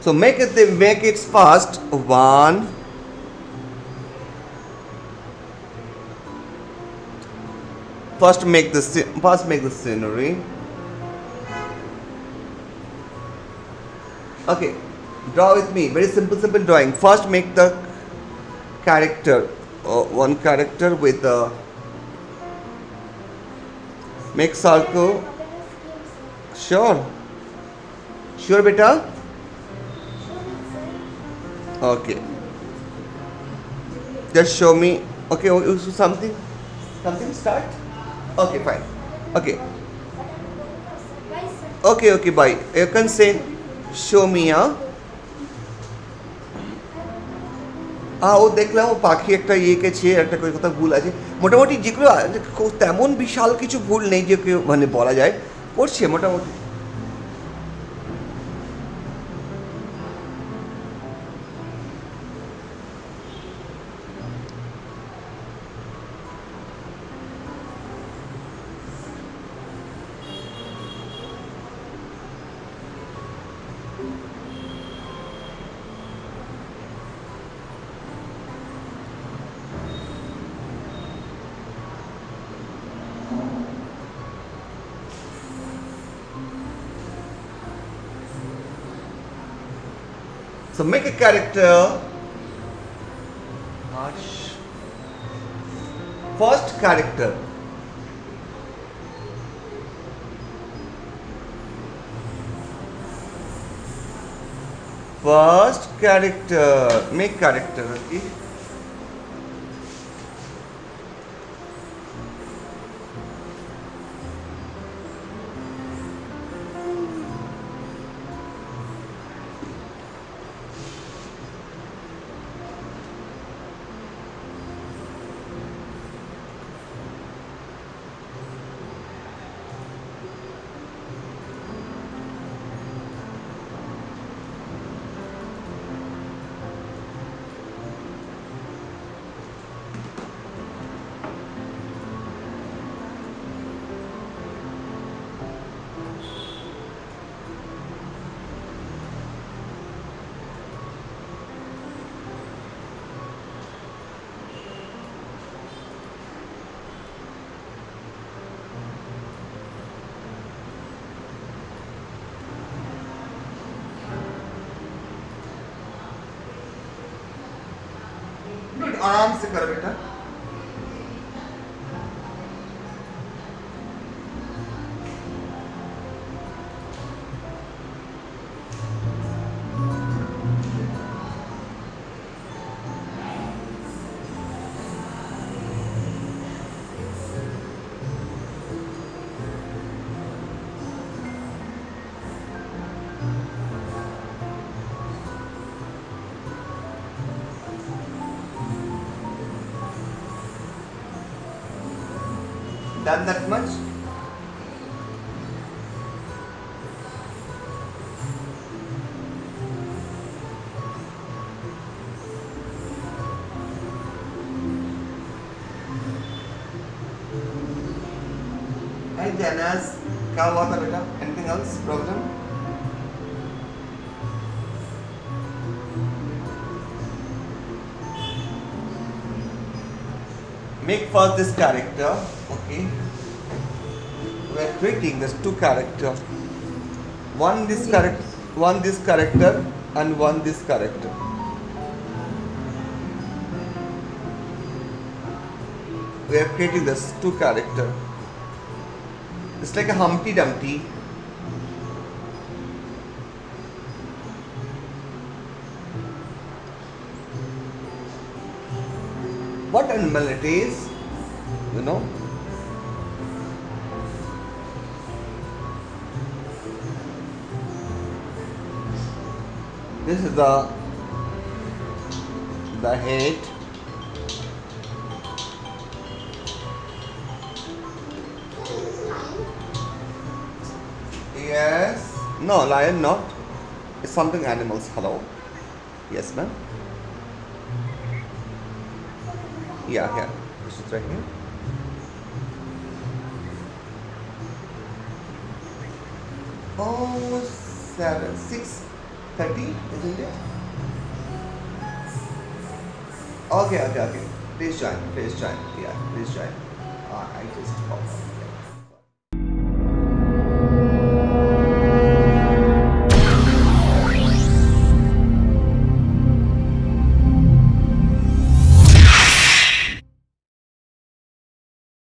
So make it fast. One. First make the scenery. Okay, draw with me. Very simple drawing. First make the character. One character with the make circle. Sure, sure, beta. Okay, just show me. Okay, something start. Okay, fine. Okay, okay, bye. You can say, show me, huh? ও দেখলাম ও পাখি একটা এঁকেছে একটা করে কথা ভুল আছে মোটামুটি যেগুলো তেমন বিশাল কিছু ভুল নেই যে কেউ মানে বলা যায় করছে মোটামুটি So make a character. First character. First character. Make character. Okay. आराम से करो बेटा done that much Hi Janas क्या हुआ था बेटा anything else problem make first this character okay we are creating this two character one this character and one this character we are creating this two character it's like a Humpty Dumpty what animal it is you know this is the head yes no lion not it's something animals hello yes ma'am yeah here this is right here oh 7 6 30, isn't it? Okay. Please join. Yeah, please join. I just pop up.